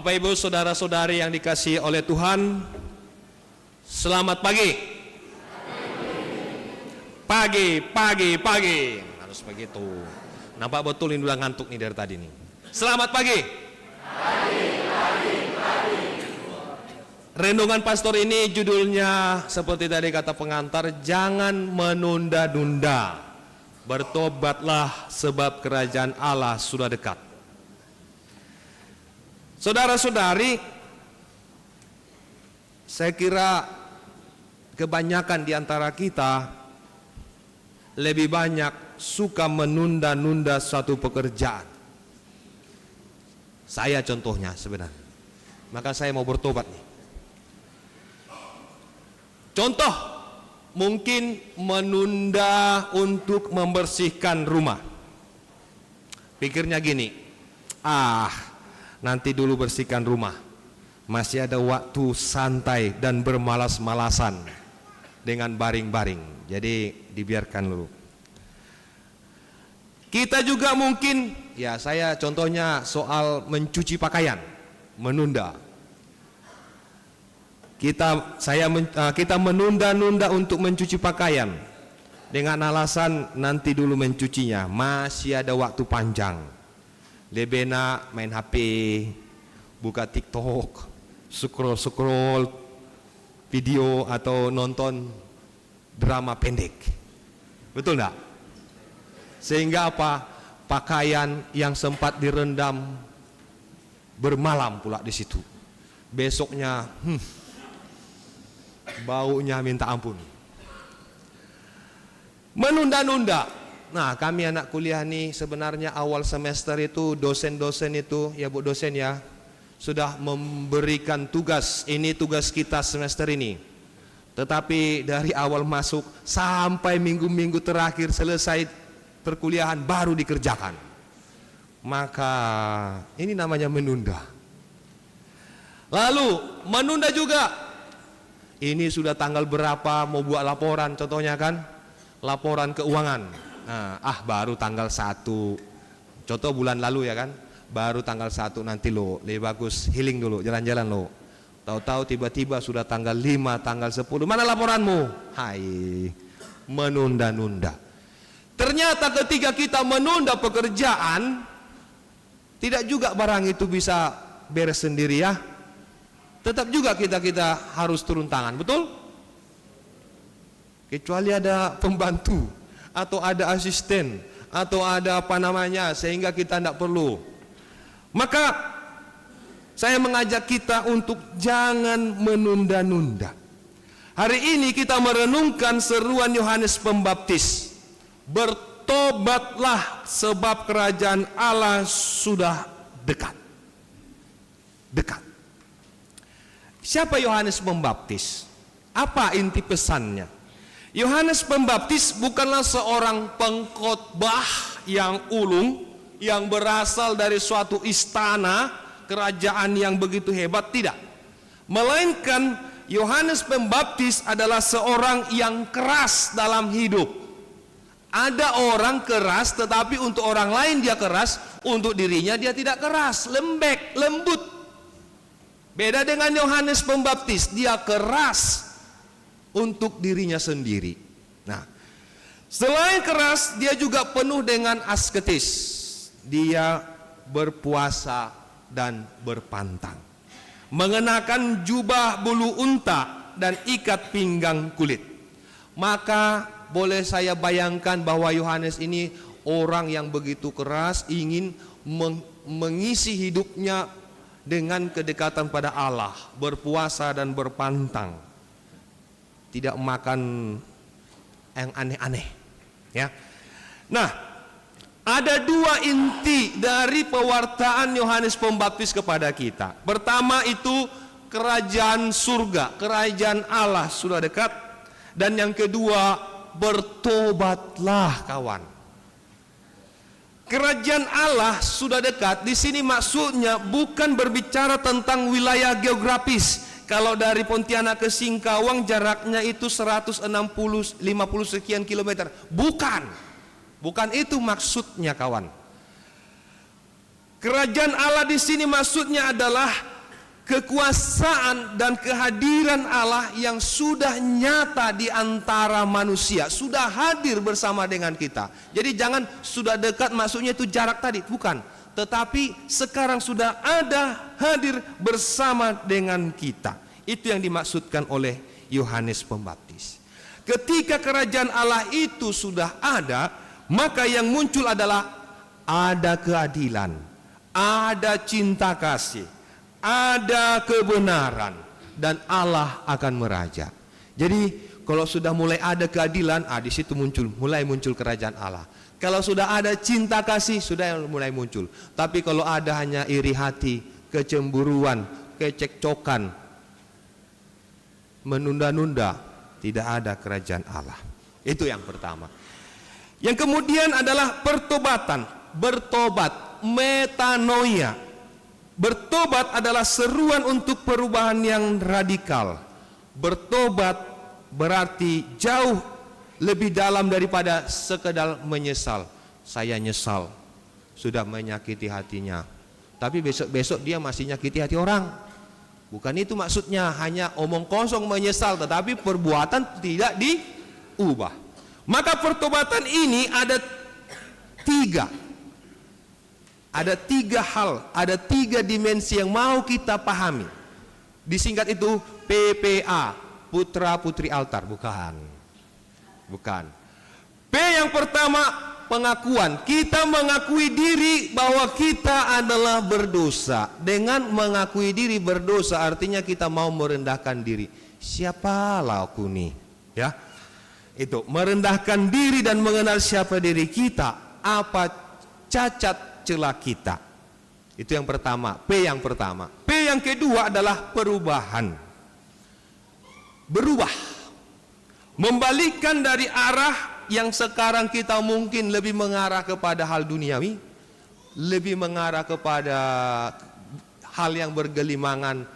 Bapak Ibu saudara-saudari yang dikasihi oleh Tuhan, selamat pagi. Pagi. Harus begitu. Nampak betul ini udah ngantuk nih dari tadi nih. Selamat pagi. Renungan pastor ini judulnya seperti tadi kata pengantar, jangan menunda-nunda. Bertobatlah sebab kerajaan Allah sudah dekat. Saudara-saudari, saya kira kebanyakan di antara kita lebih banyak suka menunda-nunda suatu pekerjaan. Saya contohnya sebenarnya. Maka saya mau bertobat nih. Contoh, mungkin menunda untuk membersihkan rumah. Pikirnya gini, nanti dulu bersihkan rumah, masih ada waktu santai dan bermalas-malasan dengan baring-baring, jadi dibiarkan dulu. Kita juga mungkin, ya saya contohnya soal mencuci pakaian, menunda. Kita menunda-nunda untuk mencuci pakaian dengan alasan nanti dulu mencucinya, masih ada waktu panjang. Lebih enak main HP, buka TikTok, scroll video atau nonton drama pendek. Betul enggak? Sehingga apa? Pakaian yang sempat direndam bermalam pula di situ. Besoknya baunya minta ampun. Menunda-nunda. Nah, kami anak kuliah nih sebenarnya awal semester itu dosen-dosen itu, ya Bu dosen ya, sudah memberikan tugas, ini tugas kita semester ini. Tetapi dari awal masuk sampai minggu-minggu terakhir selesai perkuliahan baru dikerjakan. Maka ini namanya menunda. Lalu menunda juga. Ini sudah tanggal berapa mau buat laporan contohnya kan? Laporan keuangan. Baru tanggal 1. Contoh bulan lalu ya kan, baru tanggal 1 nanti lo, lebih bagus healing dulu, jalan-jalan lo. Tahu-tahu tiba-tiba sudah tanggal 5, tanggal 10, mana laporanmu? Hai, menunda-nunda. Ternyata ketika kita menunda pekerjaan, tidak juga barang itu bisa beres sendiri ya. Tetap juga kita harus turun tangan, betul? Kecuali ada pembantu atau ada asisten atau ada apa namanya sehingga kita tidak perlu. Maka saya mengajak kita untuk jangan menunda-nunda. Hari ini kita merenungkan seruan Yohanes Pembaptis, bertobatlah sebab kerajaan Allah sudah dekat. Siapa Yohanes Pembaptis? Apa inti pesannya? Yohanes Pembaptis bukanlah seorang pengkhotbah yang ulung, yang berasal dari suatu istana kerajaan yang begitu hebat, tidak. Melainkan Yohanes Pembaptis adalah seorang yang keras dalam hidup. Ada orang keras tetapi untuk orang lain dia keras, untuk dirinya dia tidak keras, lembek, lembut. Beda dengan Yohanes Pembaptis, dia keras untuk dirinya sendiri. Nah, selain keras, dia juga penuh dengan asketis. Dia berpuasa dan berpantang, mengenakan jubah bulu unta dan ikat pinggang kulit. Maka boleh saya bayangkan bahwa Yohanes ini orang yang begitu keras, ingin mengisi hidupnya dengan kedekatan pada Allah, berpuasa dan berpantang, tidak makan yang aneh-aneh ya. Nah, ada dua inti dari pewartaan Yohanes Pembaptis kepada kita. Pertama itu kerajaan surga, kerajaan Allah sudah dekat. Dan yang kedua, bertobatlah kawan. Kerajaan Allah sudah dekat. Di sini maksudnya bukan berbicara tentang wilayah geografis. Kalau dari Pontianak ke Singkawang jaraknya itu 150 sekian kilometer. Bukan itu maksudnya kawan. Kerajaan Allah di sini maksudnya adalah kekuasaan dan kehadiran Allah yang sudah nyata di antara manusia, sudah hadir bersama dengan kita. Jadi jangan sudah dekat maksudnya itu jarak tadi, bukan. Tetapi sekarang sudah ada hadir bersama dengan kita. Itu yang dimaksudkan oleh Yohanes Pembaptis. Ketika kerajaan Allah itu sudah ada, maka yang muncul adalah ada keadilan, ada cinta kasih, ada kebenaran, dan Allah akan meraja. Jadi kalau sudah mulai ada keadilan, di situ mulai muncul kerajaan Allah. Kalau sudah ada cinta kasih, sudah mulai muncul. Tapi kalau ada hanya iri hati, kecemburuan, kecekcokan, menunda-nunda, tidak ada kerajaan Allah. Itu yang pertama. Yang kemudian adalah pertobatan, bertobat, metanoia. Bertobat adalah seruan untuk perubahan yang radikal. Bertobat berarti jauh lebih dalam daripada sekedar menyesal. Saya nyesal sudah menyakiti hatinya, tapi besok-besok dia masih nyakiti hati orang. Bukan itu maksudnya, hanya omong kosong menyesal, tetapi perbuatan tidak diubah. Maka pertobatan ini ada tiga. Ada tiga hal, ada tiga dimensi yang mau kita pahami. Disingkat itu PPA, putra putri altar, bukan. P yang pertama, pengakuan. Kita mengakui diri bahwa kita adalah berdosa. Dengan mengakui diri berdosa artinya kita mau merendahkan diri. Siapalah aku nih, ya. Itu merendahkan diri dan mengenal siapa diri kita, apa cacat celah kita. Itu yang pertama, P yang pertama. P yang kedua adalah perubahan. Berubah, membalikkan dari arah yang sekarang kita mungkin lebih mengarah kepada hal duniawi, lebih mengarah kepada hal yang bergelimangan,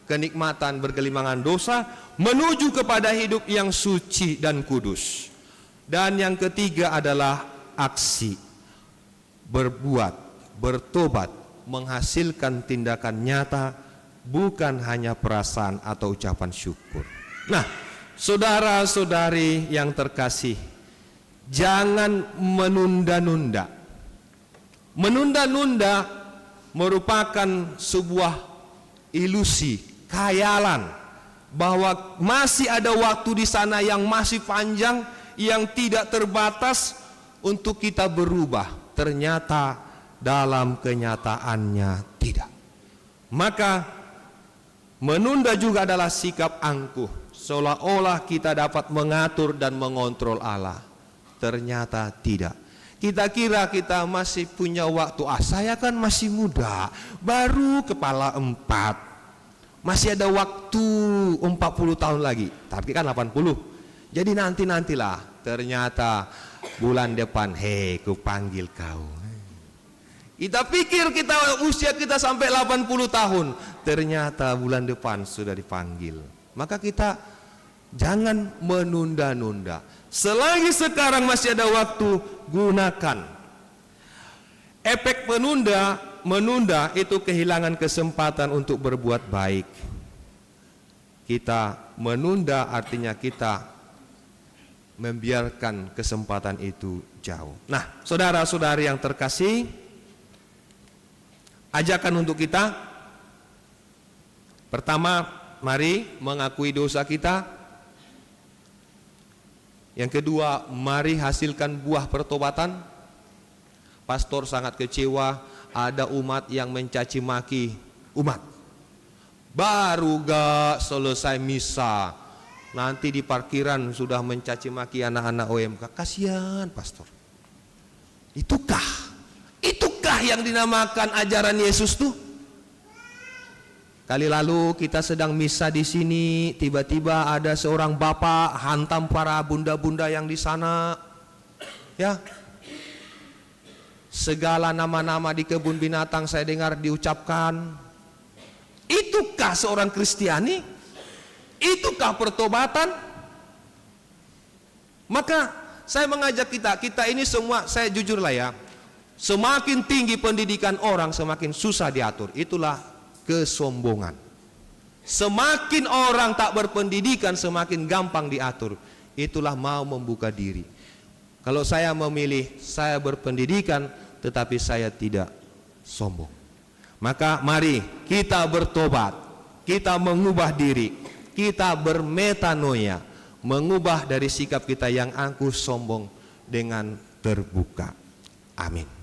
kenikmatan, bergelimangan dosa, menuju kepada hidup yang suci dan kudus. Dan yang ketiga adalah aksi, berbuat, bertobat, menghasilkan tindakan nyata, bukan hanya perasaan atau ucapan syukur. Nah, saudara-saudari yang terkasih, jangan menunda-nunda. Menunda-nunda merupakan sebuah ilusi, khayalan, bahwa masih ada waktu di sana yang masih panjang, yang tidak terbatas untuk kita berubah. Ternyata dalam kenyataannya tidak. Maka menunda juga adalah sikap angkuh, seolah-olah kita dapat mengatur dan mengontrol Allah. Ternyata tidak. Kita kira kita masih punya waktu. Saya kan masih muda, baru kepala 4, masih ada waktu 40 tahun lagi. Tapi kan 80. Jadi nantilah. Ternyata bulan depan, ku panggil kau. Kita pikir usia kita sampai 80 tahun, ternyata bulan depan sudah dipanggil. Maka kita jangan menunda-nunda. Selagi sekarang masih ada waktu, gunakan. Efek menunda itu kehilangan kesempatan untuk berbuat baik. Kita menunda artinya kita membiarkan kesempatan itu jauh. Nah, saudara-saudari yang terkasih, ajakan untuk kita, pertama, mari mengakui dosa kita. Yang kedua, mari hasilkan buah pertobatan. Pastor sangat kecewa ada umat yang mencaci maki umat. Baru gak selesai misa, nanti di parkiran sudah mencaci maki anak-anak OMK. Kasihan pastor. Itukah yang dinamakan ajaran Yesus tuh? Kali lalu kita sedang misa di sini, tiba-tiba ada seorang bapak hantam para bunda-bunda yang di sana. Ya. Segala nama-nama di kebun binatang saya dengar diucapkan. Itukah seorang Kristiani? Itukah pertobatan? Maka saya mengajak kita ini semua, saya jujurlah ya, semakin tinggi pendidikan orang semakin susah diatur. Itulah kesombongan. Semakin orang tak berpendidikan, semakin gampang diatur. Itulah mau membuka diri. Kalau saya memilih, saya berpendidikan, tetapi saya tidak sombong. Maka mari kita bertobat, kita mengubah diri, kita bermetanoia, mengubah dari sikap kita yang angkuh sombong dengan terbuka. Amin.